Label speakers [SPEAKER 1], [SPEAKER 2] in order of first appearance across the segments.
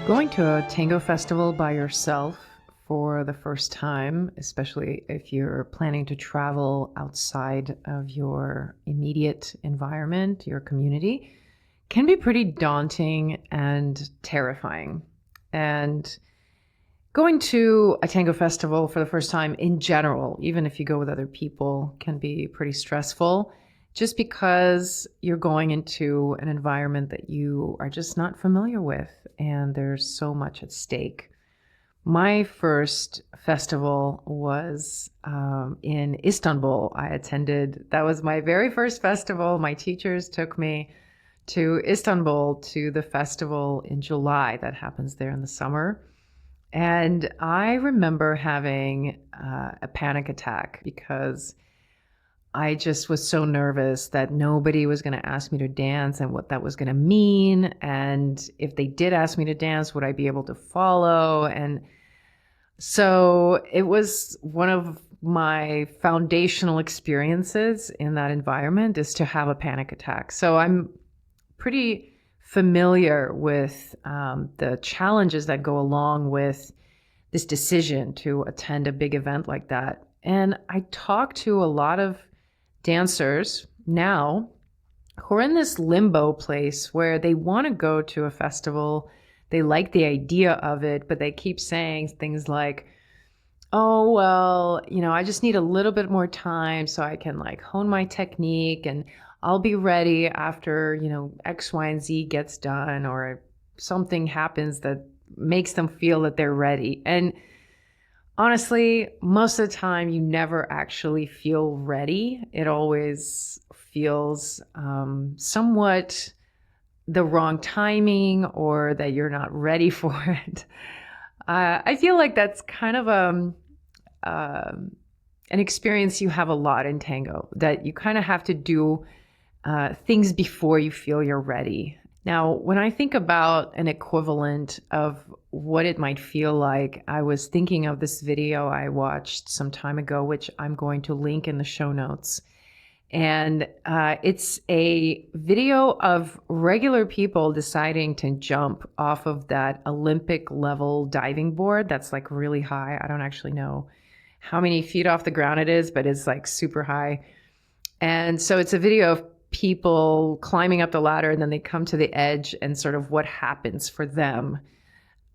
[SPEAKER 1] Going to a tango festival by yourself for the first time, especially if you're planning to travel outside of your immediate environment, your community, can be pretty daunting and terrifying. And going to a tango festival for the first time in general, even if you go with other people, can be pretty stressful just because you're going into an environment that you are just not familiar with and there's so much at stake. My first festival was in Istanbul. I attended, that was my very first festival. My teachers took me to Istanbul to the festival in July that happens there in the summer. And I remember having a panic attack because I just was so nervous that nobody was going to ask me to dance and what that was going to mean. And if they did ask me to dance, would I be able to follow? And so it was one of my foundational experiences in that environment is to have a panic attack. So I'm pretty familiar with the challenges that go along with this decision to attend a big event like that. And I talk to a lot of dancers now who are in this limbo place where they want to go to a festival. They like the idea of it, but they keep saying things like, oh, well, I just need a little bit more time so I can like hone my technique and I'll be ready after, X, Y, and Z gets done or something happens that makes them feel that they're ready. And honestly, most of the time you never actually feel ready. It always feels somewhat the wrong timing or that you're not ready for it. I feel like that's kind of an experience you have a lot in tango, that you kind of have to do things before you feel you're ready. Now, when I think about an equivalent of what it might feel like, I was thinking of this video I watched some time ago, which I'm going to link in the show notes. And it's a video of regular people deciding to jump off of that Olympic level diving board that's like really high. I don't actually know how many feet off the ground it is, but it's like super high. And so it's a video of people climbing up the ladder and then they come to the edge and sort of what happens for them.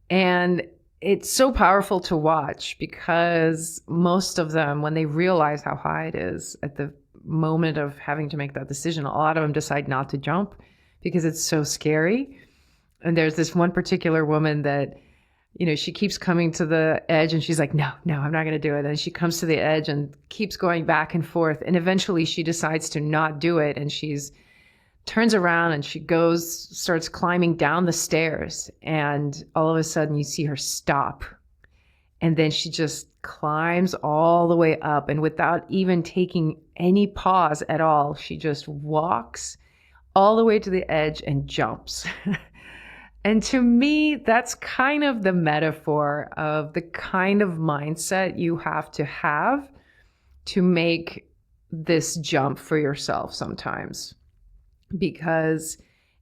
[SPEAKER 1] And it's so powerful to watch because most of them, when they realize how high it is at the moment of having to make that decision, a lot of them decide not to jump because it's so scary. And there's this one particular woman that, she keeps coming to the edge and she's like, no, I'm not going to do it. And she comes to the edge and keeps going back and forth. And eventually she decides to not do it. And she's turns around and she starts climbing down the stairs. And all of a sudden you see her stop. And then she just climbs all the way up. And without even taking any pause at all, she just walks all the way to the edge and jumps. And to me, that's kind of the metaphor of the kind of mindset you have to make this jump for yourself sometimes, because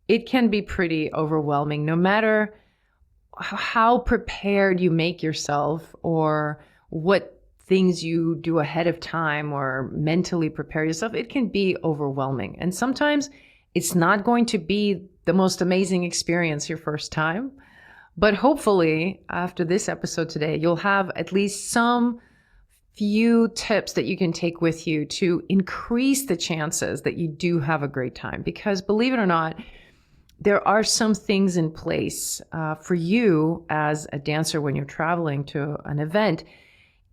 [SPEAKER 1] it can be pretty overwhelming no matter how prepared you make yourself or what things you do ahead of time or mentally prepare yourself. It can be overwhelming. And sometimes it's not going to be the most amazing experience your first time. But hopefully, after this episode today, you'll have at least some few tips that you can take with you to increase the chances that you do have a great time. Because believe it or not, there are some things in place for you as a dancer when you're traveling to an event.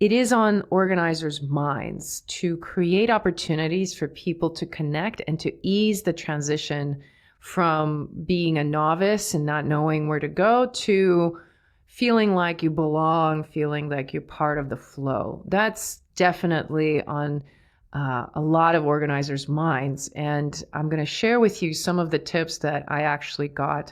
[SPEAKER 1] It is on organizers' minds to create opportunities for people to connect and to ease the transition from being a novice and not knowing where to go to feeling like you belong, feeling like you're part of the flow. That's definitely on a lot of organizers' minds. And I'm going to share with you some of the tips that I actually got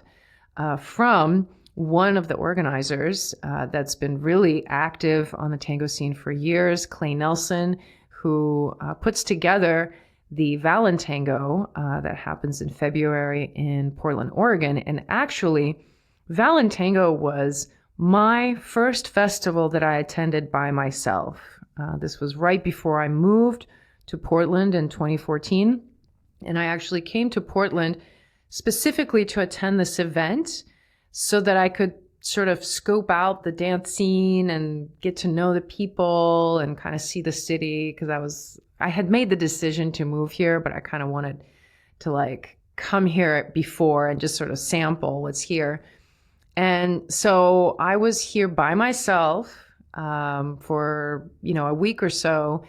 [SPEAKER 1] from one of the organizers that's been really active on the tango scene for years, Clay Nelson, who puts together the Valentango that happens in February in Portland, Oregon. And actually, Valentango was my first festival that I attended by myself. This was right before I moved to Portland in 2014. And I actually came to Portland specifically to attend this event so that I could sort of scope out the dance scene and get to know the people and kind of see the city, because I had made the decision to move here, but I kind of wanted to like come here before and just sort of sample what's here. And so I was here by myself for, a week or so,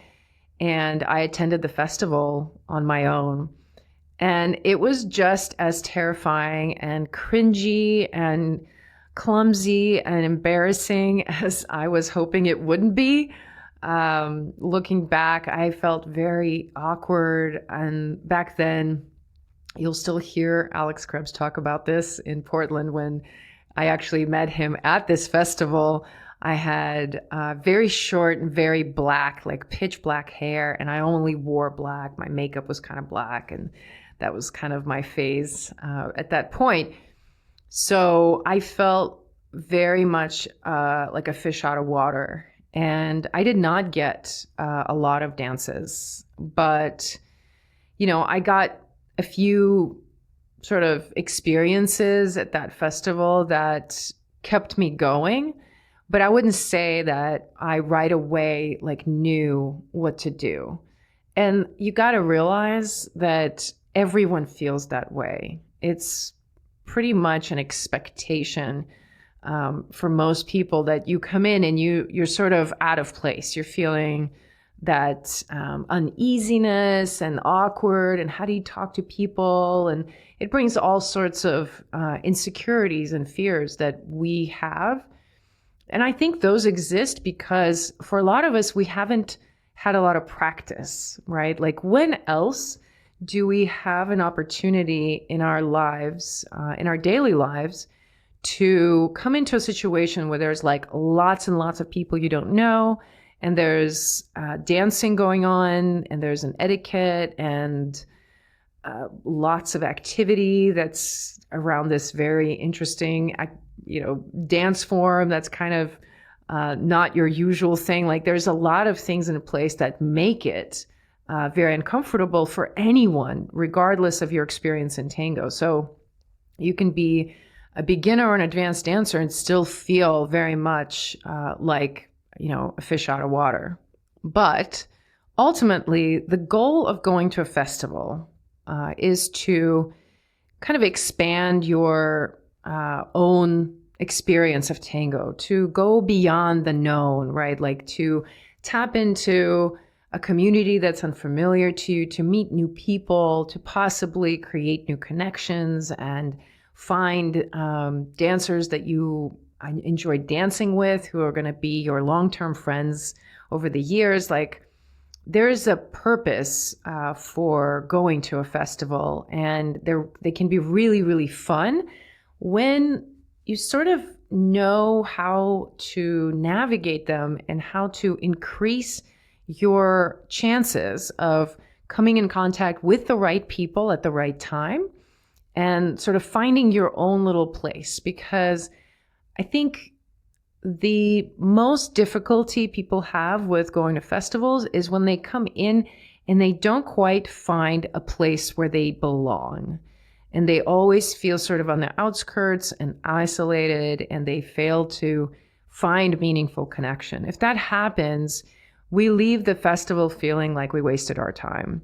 [SPEAKER 1] and I attended the festival on my own. And it was just as terrifying and cringy and clumsy and embarrassing as I was hoping it wouldn't be. Looking back, I felt very awkward. And back then, you'll still hear Alex Krebs talk about this in Portland when I actually met him at this festival. I had very short and very black, like pitch black hair, and I only wore black. My makeup was kind of black, and that was kind of my phase at that point. So I felt very much like a fish out of water. And I did not get a lot of dances, but, I got a few sort of experiences at that festival that kept me going. But I wouldn't say that I right away like knew what to do. And you got to realize that everyone feels that way. It's pretty much an expectation for most people that you come in and you're sort of out of place. You're feeling that uneasiness and awkward, and how do you talk to people? And it brings all sorts of insecurities and fears that we have. And I think those exist because for a lot of us, we haven't had a lot of practice, right? Like, when else do we have an opportunity in our lives, in our daily lives, to come into a situation where there's like lots and lots of people you don't know, and there's dancing going on, and there's an etiquette and lots of activity that's around this very interesting, dance form that's kind of not your usual thing. Like, there's a lot of things in place that make it very uncomfortable for anyone, regardless of your experience in tango. So you can be a beginner or an advanced dancer and still feel very much like, a fish out of water. But ultimately, the goal of going to a festival is to kind of expand your own experience of tango, to go beyond the known, right? Like, to tap into a community that's unfamiliar to you, to meet new people, to possibly create new connections and find dancers that you enjoy dancing with, who are going to be your long-term friends over the years. Like, there's a purpose for going to a festival, and they can be really, really fun when you sort of know how to navigate them and how to increase your chances of coming in contact with the right people at the right time and sort of finding your own little place. Because I think the most difficulty people have with going to festivals is when they come in and they don't quite find a place where they belong. And they always feel sort of on the outskirts and isolated, and they fail to find meaningful connection. If that happens, we leave the festival feeling like we wasted our time.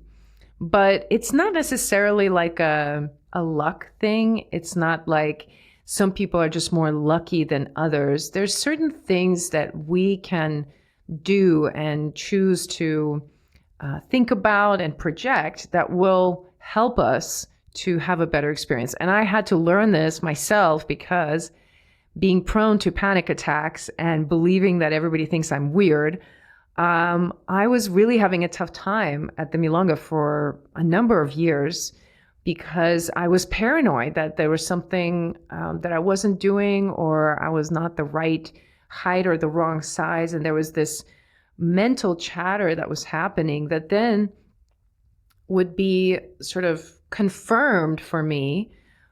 [SPEAKER 1] But it's not necessarily like a luck thing. It's not like some people are just more lucky than others. There's certain things that we can do and choose to think about and project that will help us to have a better experience. And I had to learn this myself, because being prone to panic attacks and believing that everybody thinks I'm weird, I was really having a tough time at the Milonga for a number of years, because I was paranoid that there was something that I wasn't doing, or I was not the right height or the wrong size. And there was this mental chatter that was happening that then would be sort of confirmed for me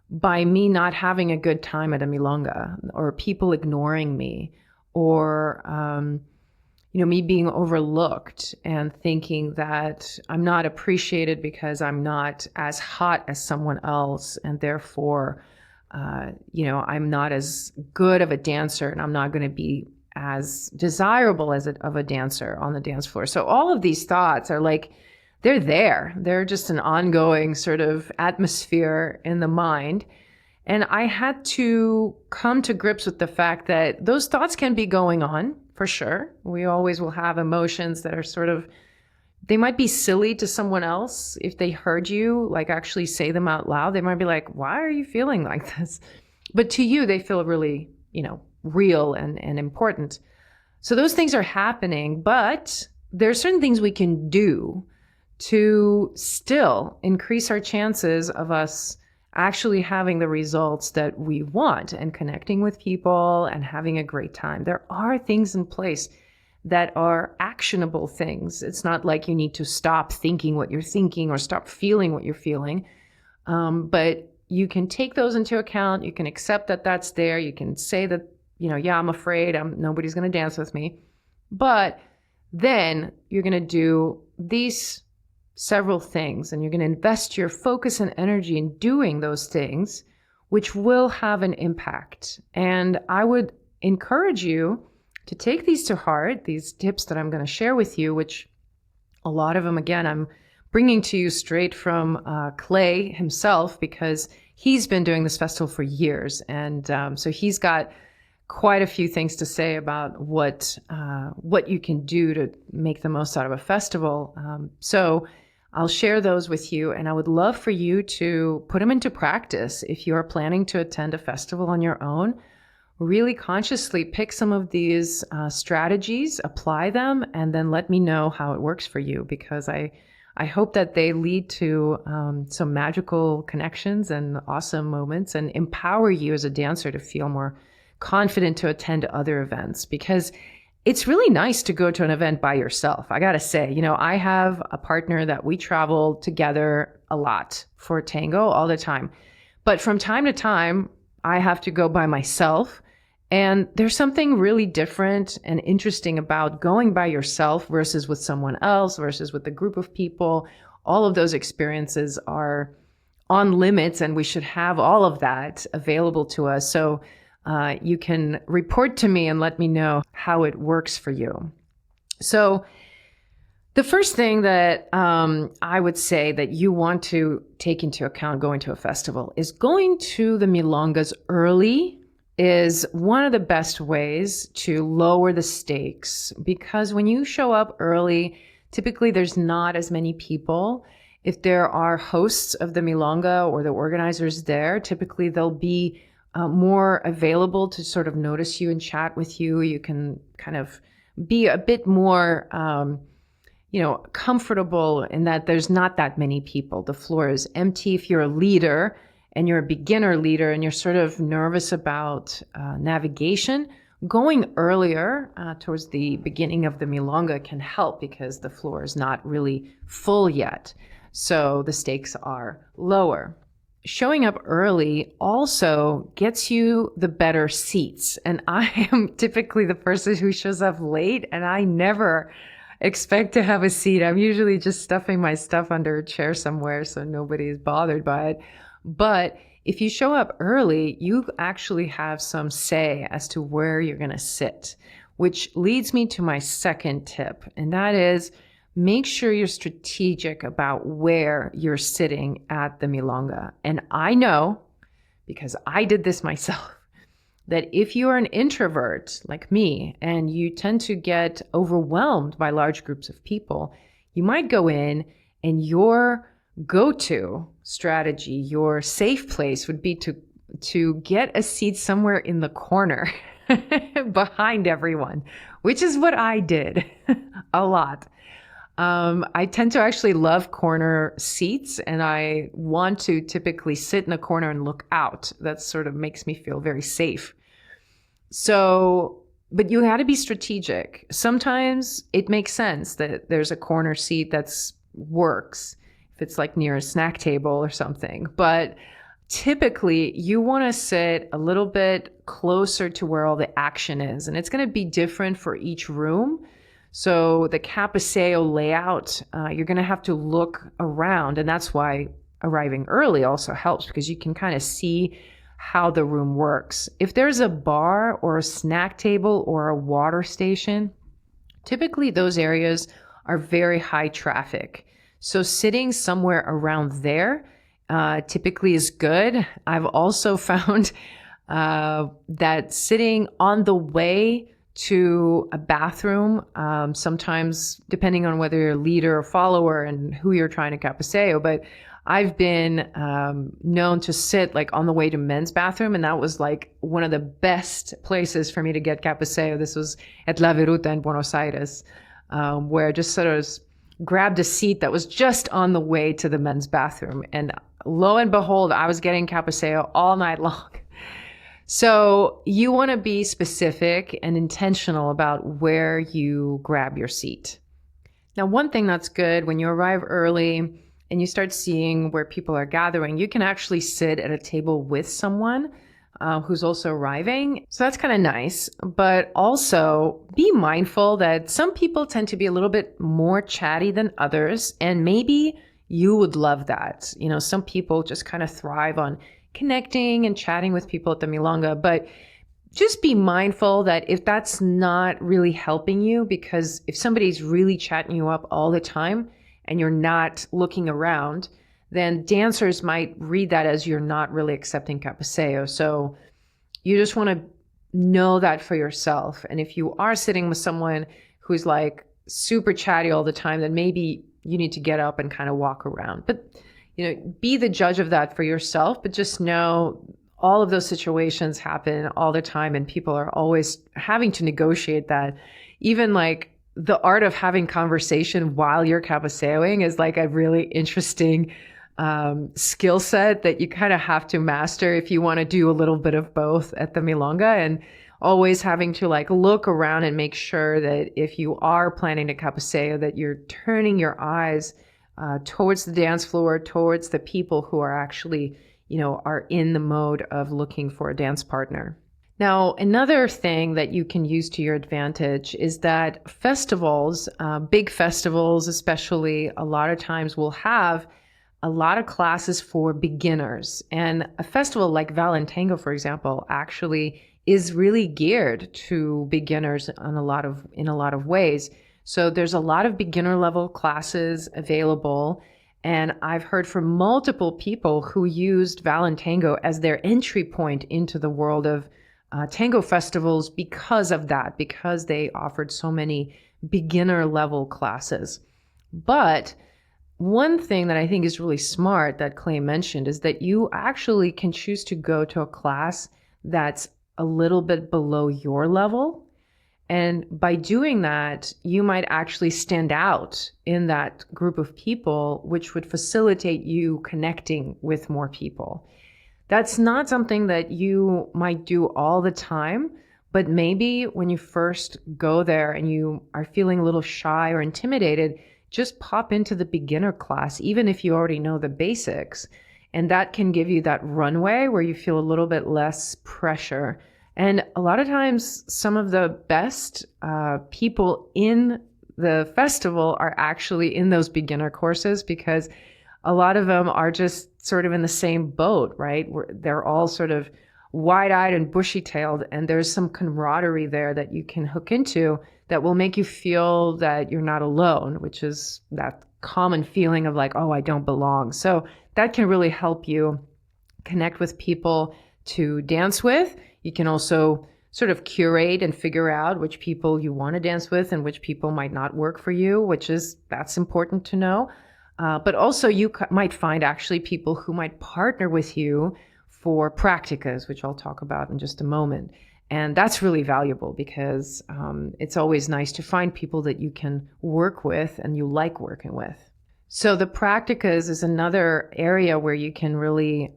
[SPEAKER 1] by me not having a good time at a milonga, or people ignoring me, or me being overlooked and thinking that I'm not appreciated because I'm not as hot as someone else, and therefore, I'm not as good of a dancer, and I'm not going to be as desirable of a dancer on the dance floor. So all of these thoughts are like, they're there. They're just an ongoing sort of atmosphere in the mind. And I had to come to grips with the fact that those thoughts can be going on, for sure. We always will have emotions that are sort of, they might be silly to someone else. If they heard you like actually say them out loud, they might be like, why are you feeling like this? But to you, they feel really, real and important. So those things are happening, but there are certain things we can do to still increase our chances of us actually having the results that we want and connecting with people and having a great time. There are things in place that are actionable things. It's not like you need to stop thinking what you're thinking or stop feeling what you're feeling. But you can take those into account. You can accept that that's there. You can say that, yeah, I'm afraid nobody's going to dance with me. But then you're going to do these several things, and you're going to invest your focus and energy in doing those things, which will have an impact. And I would encourage you to take these to heart, these tips that I'm going to share with you, which a lot of them, again, I'm bringing to you straight from Clay himself, because he's been doing this festival for years. And so he's got quite a few things to say about what you can do to make the most out of a festival. So I'll share those with you, and I would love for you to put them into practice. If you are planning to attend a festival on your own, really consciously pick some of these strategies, apply them, and then let me know how it works for you, because I hope that they lead to some magical connections and awesome moments, and empower you as a dancer to feel more confident to attend other events. Because it's really nice to go to an event by yourself. I got to say, I have a partner that we travel together a lot for tango all the time. But from time to time, I have to go by myself. And there's something really different and interesting about going by yourself versus with someone else versus with a group of people. All of those experiences are on limits, and we should have all of that available to us. So you can report to me and let me know how it works for you. So the first thing that I would say that you want to take into account going to a festival is going to the milongas early is one of the best ways to lower the stakes, because when you show up early, typically there's not as many people. If there are hosts of the milonga or the organizers there, typically they'll be more available to sort of notice you and chat with you. You can kind of be a bit more, comfortable in that there's not that many people. The floor is empty. If you're a leader and you're a beginner leader and you're sort of nervous about navigation, going earlier towards the beginning of the milonga can help, because the floor is not really full yet. So the stakes are lower. Showing up early also gets you the better seats. And I am typically the person who shows up late, and I never expect to have a seat. I'm usually just stuffing my stuff under a chair somewhere so nobody is bothered by it. But if you show up early, you actually have some say as to where you're going to sit, which leads me to my second tip. And that is, make sure you're strategic about where you're sitting at the milonga. And I know, because I did this myself, that if you are an introvert like me and you tend to get overwhelmed by large groups of people, you might go in and your go-to strategy, your safe place would be to get a seat somewhere in the corner behind everyone, which is what I did a lot. I tend to actually love corner seats, and I want to typically sit in a corner and look out. That sort of makes me feel very safe. So, but you got to be strategic. Sometimes it makes sense that there's a corner seat that's works if it's like near a snack table or something. But Typically, you want to sit a little bit closer to where all the action is, and it's going to be different for each room. So the Capaseo layout, you're going to have to look around, and that's why arriving early also helps, because you can kind of see how the room works. If there's a bar or a snack table or a water station, typically those areas are very high traffic. So sitting somewhere around there typically is good. I've also found that sitting on the way to a bathroom, sometimes depending on whether you're a leader or follower and who you're trying to capaseo, but I've been known to sit like on the way to men's bathroom, and that was like one of the best places for me to get capaseo. This was at La Viruta in Buenos Aires, where I just sort of grabbed a seat that was just on the way to the men's bathroom. And lo and behold, I was getting capaseo all night long. So you want to be specific and intentional about where you grab your seat. Now, one thing that's good when you arrive early and you start seeing where people are gathering, you can actually sit at a table with someone who's also arriving. So that's kind of nice. But also be mindful that some people tend to be a little bit more chatty than others. And maybe you would love that. You know, some people just kind of thrive on connecting and chatting with people at the Milonga. But just be mindful that if that's not really helping you, because if somebody's really chatting you up all the time and you're not looking around, then dancers might read that as you're not really accepting capaseo. So you just want to know that for yourself. And if you are sitting with someone who's like super chatty all the time, then maybe you need to get up and kind of walk around. But, you know, be the judge of that for yourself, but just know all of those situations happen all the time, and people are always having to negotiate that. Even like the art of having conversation while you're capaseoing is like a really interesting skill set that you kind of have to master if you want to do a little bit of both at the Milonga, and always having to like look around and make sure that if you are planning to capaseo, that you're turning your eyes towards the dance floor, towards the people who are actually, you know, are in the mode of looking for a dance partner. Now, another thing that you can use to your advantage is that festivals, big festivals especially, a lot of times will have a lot of classes for beginners. And a festival like Valentango, for example, actually is really geared to beginners in a lot of ways. So there's a lot of beginner level classes available. And I've heard from multiple people who used Valentango as their entry point into the world of tango festivals because of that, because they offered so many beginner level classes. But one thing that I think is really smart that Clay mentioned is that you actually can choose to go to a class that's a little bit below your level. And by doing that, you might actually stand out in that group of people, which would facilitate you connecting with more people. That's not something that you might do all the time, but maybe when you first go there and you are feeling a little shy or intimidated, just pop into the beginner class, even if you already know the basics. And that can give you that runway where you feel a little bit less pressure. And a lot of times, some of the best people in the festival are actually in those beginner courses, because a lot of them are just sort of in the same boat, right? They're all sort of wide-eyed and bushy-tailed, and there's some camaraderie there that you can hook into that will make you feel that you're not alone, which is that common feeling of like, oh, I don't belong. So that can really help you connect with people to dance with. You can also sort of curate and figure out which people you want to dance with and which people might not work for you, that's important to know. But also you might find actually people who might partner with you for practicas, which I'll talk about in just a moment. And that's really valuable because it's always nice to find people that you can work with and you like working with. So the practicas is another area where you can really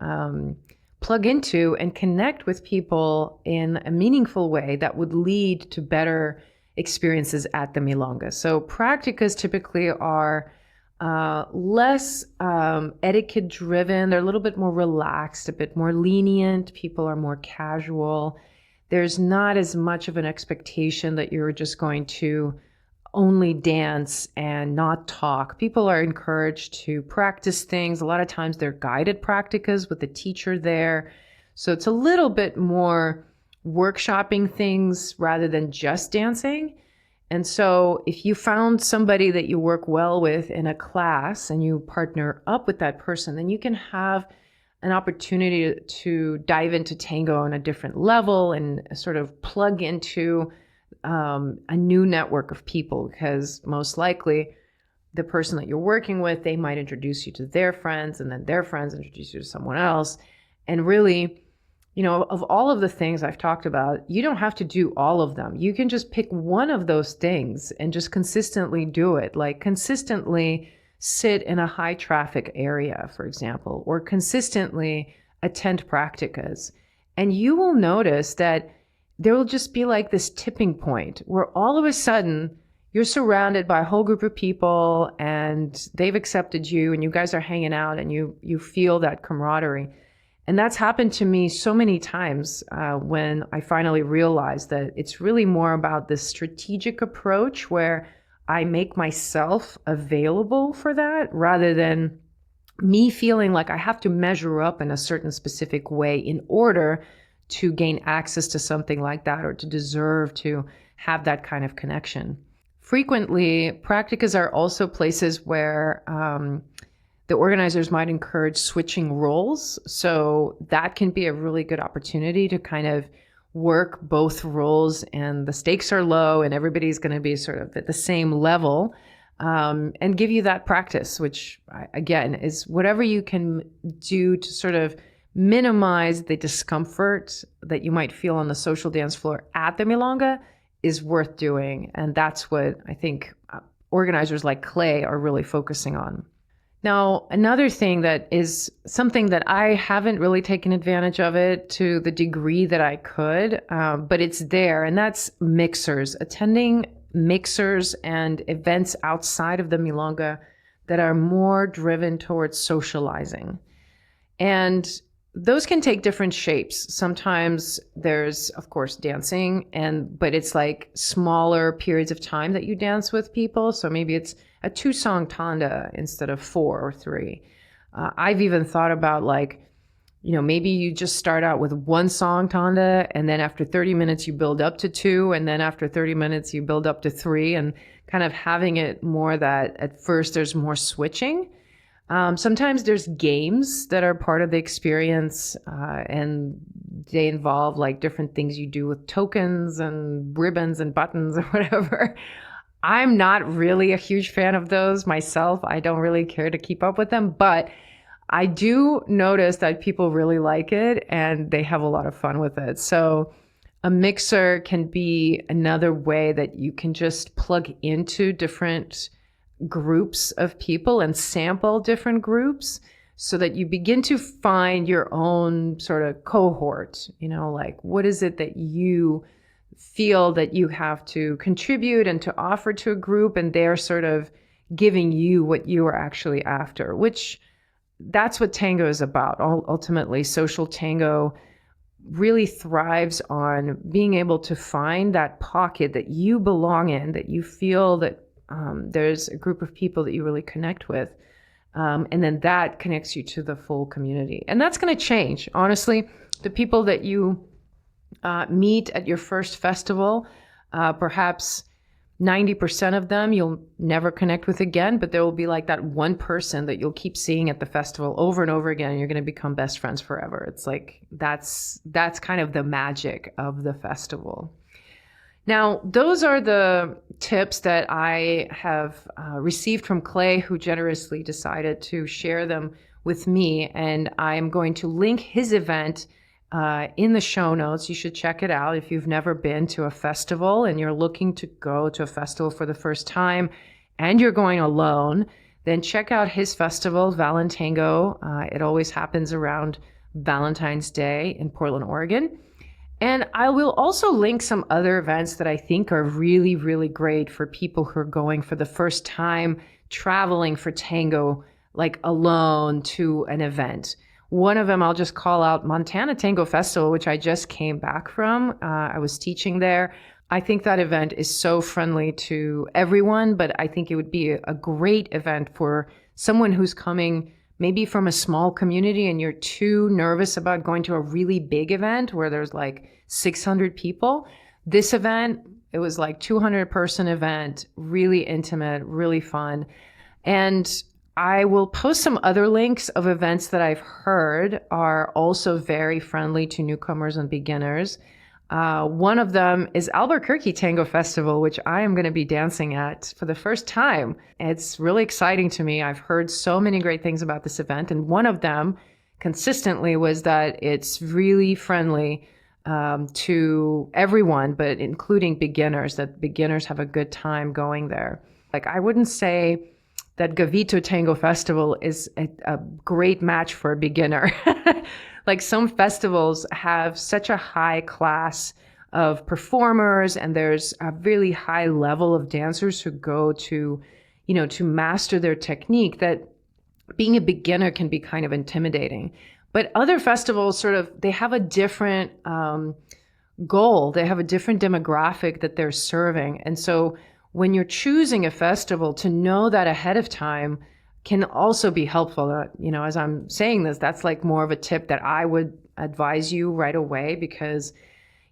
[SPEAKER 1] plug into and connect with people in a meaningful way that would lead to better experiences at the Milonga. So practicas typically are less etiquette driven. They're a little bit more relaxed, a bit more lenient. People are more casual. There's not as much of an expectation that you're just going to only dance and not talk. People are encouraged to practice things. A lot of times they're guided practicas with the teacher there. So it's a little bit more workshopping things rather than just dancing. And so if you found somebody that you work well with in a class and you partner up with that person, then you can have an opportunity to dive into tango on a different level and sort of plug into a new network of people, because most likely the person that you're working with, they might introduce you to their friends, and then their friends introduce you to someone else. And really, of all of the things I've talked about, you don't have to do all of them. You can just pick one of those things and just consistently do it. Like consistently sit in a high traffic area, for example, or consistently attend practicas. And you will notice that there will just be like this tipping point where all of a sudden you're surrounded by a whole group of people and they've accepted you and you guys are hanging out and you feel that camaraderie. And that's happened to me so many times when I finally realized that it's really more about this strategic approach where I make myself available for that rather than me feeling like I have to measure up in a certain specific way in order to gain access to something like that or to deserve to have that kind of connection. Frequently, practicas are also places where the organizers might encourage switching roles. So that can be a really good opportunity to kind of work both roles, and the stakes are low and everybody's going to be sort of at the same level, and give you that practice, which again is whatever you can do to sort of minimize the discomfort that you might feel on the social dance floor at the Milonga is worth doing. And that's what I think organizers like Clay are really focusing on. Now, another thing that is something that I haven't really taken advantage of it to the degree that I could, but it's there, and that's mixers, attending mixers and events outside of the Milonga that are more driven towards socializing. And those can take different shapes. Sometimes there's, of course, dancing, but it's like smaller periods of time that you dance with people. So maybe it's a 2-song tanda instead of 4 or 3. I've even thought about maybe you just start out with 1-song tanda, and then after 30 minutes you build up to 2, and then after 30 minutes you build up to 3, and kind of having it more that at first there's more switching. Sometimes there's games that are part of the experience, and they involve like different things you do with tokens and ribbons and buttons or whatever. I'm not really a huge fan of those myself. I don't really care to keep up with them, but I do notice that people really like it and they have a lot of fun with it. So a mixer can be another way that you can just plug into different groups of people and sample different groups so that you begin to find your own sort of cohort, like what is it that you feel that you have to contribute and to offer to a group, and they're sort of giving you what you are actually after, which that's what tango is about. Ultimately, social tango really thrives on being able to find that pocket that you belong in, that you feel that there's a group of people that you really connect with. And then that connects you to the full community. And that's going to change. Honestly, the people that you meet at your first festival, perhaps 90% of them you'll never connect with again, but there will be like that one person that you'll keep seeing at the festival over and over again, and you're going to become best friends forever. It's like that's kind of the magic of the festival. Now, those are the tips that I have received from Clay, who generously decided to share them with me. And I'm going to link his event in the show notes. You should check it out if you've never been to a festival and you're looking to go to a festival for the first time and you're going alone. Then check out his festival, Valentango. It always happens around Valentine's Day in Portland, Oregon. And I will also link some other events that I think are really, really great for people who are going for the first time traveling for tango, like alone to an event. One of them, I'll just call out Montana Tango Festival, which I just came back from. I was teaching there. I think that event is so friendly to everyone, but I think it would be a great event for someone who's coming maybe from a small community and you're too nervous about going to a really big event where there's like 600 people. This event, it was like 200-person event, really intimate, really fun. And I will post some other links of events that I've heard are also very friendly to newcomers and beginners. One of them is Albuquerque Tango Festival, which I am going to be dancing at for the first time. It's really exciting to me. I've heard so many great things about this event. And one of them consistently was that it's really friendly to everyone, but including beginners, that beginners have a good time going there. Like, I wouldn't say that Gavito Tango Festival is a great match for a beginner. Like, some festivals have such a high class of performers, and there's a really high level of dancers who go to, to master their technique, that being a beginner can be kind of intimidating. But other festivals they have a different goal. They have a different demographic that they're serving. And so when you're choosing a festival, to know that ahead of time can also be helpful. As I'm saying this, that's like more of a tip that I would advise you right away, because,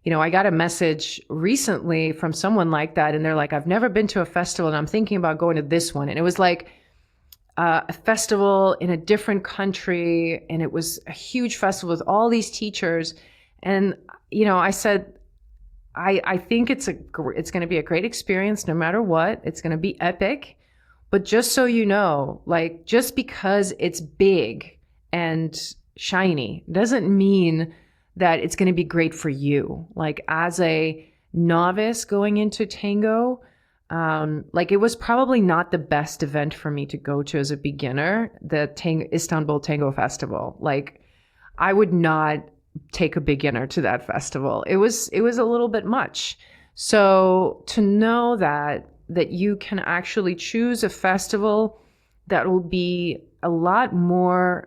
[SPEAKER 1] I got a message recently from someone like that, and they're like, I've never been to a festival and I'm thinking about going to this one. And it was like a festival in a different country, and it was a huge festival with all these teachers. And, I said, I think it's going to be a great experience no matter what. It's going to be epic. But just so you know, like, just because it's big and shiny doesn't mean that it's going to be great for you. Like, as a novice going into tango, it was probably not the best event for me to go to as a beginner, the Istanbul Tango Festival. Like, I would not take a beginner to that festival. It was a little bit much. So to know that you can actually choose a festival that will be a lot more,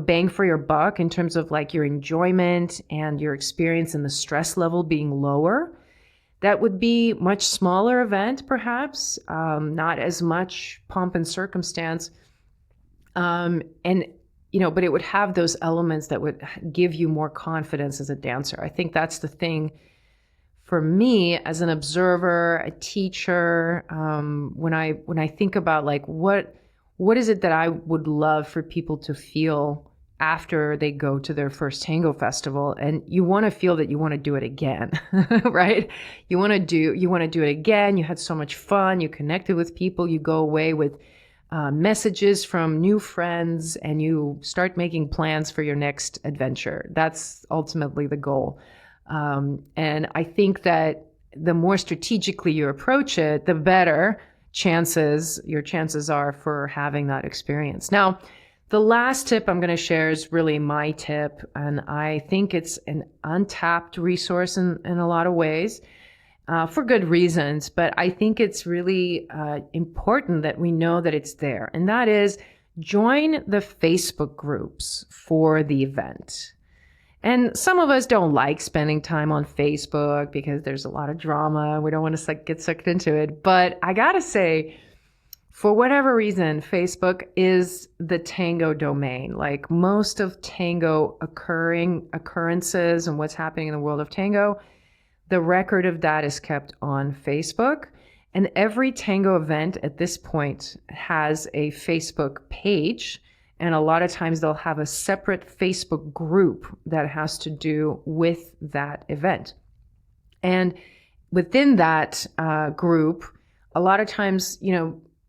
[SPEAKER 1] bang for your buck in terms of like your enjoyment and your experience and the stress level being lower. That would be much smaller event, perhaps, not as much pomp and circumstance. But it would have those elements that would give you more confidence as a dancer. I think that's the thing for me as an observer, a teacher. When I think about like what is it that I would love for people to feel after they go to their first tango festival, and you want to feel that you want to do it again, right? You want to do it again. You had so much fun. You connected with people. You go away with messages from new friends, and you start making plans for your next adventure. That's ultimately the goal. And I think that the more strategically you approach it, the better your chances are for having that experience. Now, the last tip I'm going to share is really my tip, and I think it's an untapped resource in a lot of ways. For good reasons, but I think it's really important that we know that it's there. And that is, join the Facebook groups for the event. And some of us don't like spending time on Facebook because there's a lot of drama. We don't want to get sucked into it. But I got to say, for whatever reason, Facebook is the tango domain. Like, most of tango occurrences and what's happening in the world of tango, the record of that is kept on Facebook. And every tango event at this point has a Facebook page. And a lot of times they'll have a separate Facebook group that has to do with that event. And within that group, a lot of times,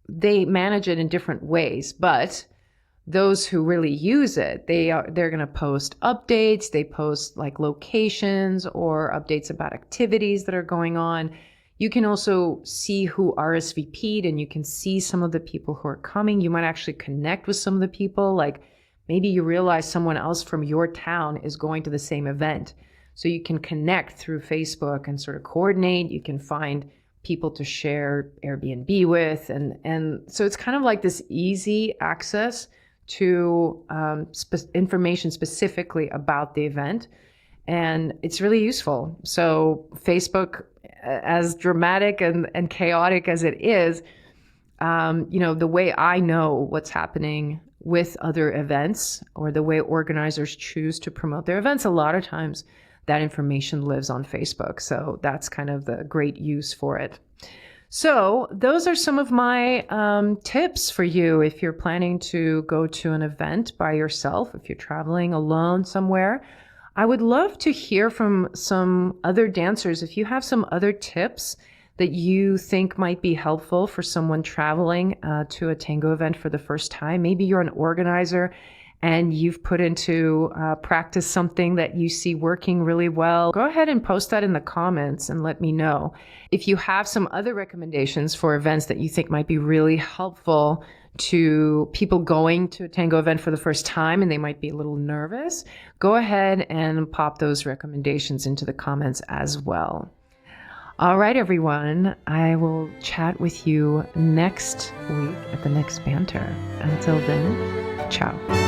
[SPEAKER 1] they manage it in different ways. But those who really use it, they're going to post updates. They post like locations or updates about activities that are going on. You can also see who RSVP'd, and you can see some of the people who are coming. You might actually connect with some of the people. Like, maybe you realize someone else from your town is going to the same event. So you can connect through Facebook and sort of coordinate. You can find people to share Airbnb with. And so it's kind of like this easy access to information specifically about the event. And it's really useful. So Facebook, as dramatic and chaotic as it is, the way I know what's happening with other events or the way organizers choose to promote their events, a lot of times that information lives on Facebook. So that's kind of the great use for it. So those are some of my tips for you if you're planning to go to an event by yourself, if you're traveling alone somewhere. I would love to hear from some other dancers. If you have some other tips that you think might be helpful for someone traveling to a tango event for the first time. Maybe you're an organizer and you've put into practice something that you see working really well. Go ahead and post that in the comments and let me know. If you have some other recommendations for events that you think might be really helpful to people going to a tango event for the first time and they might be a little nervous, go ahead and pop those recommendations into the comments as well. All right, everyone. I will chat with you next week at the next banter. Until then, ciao.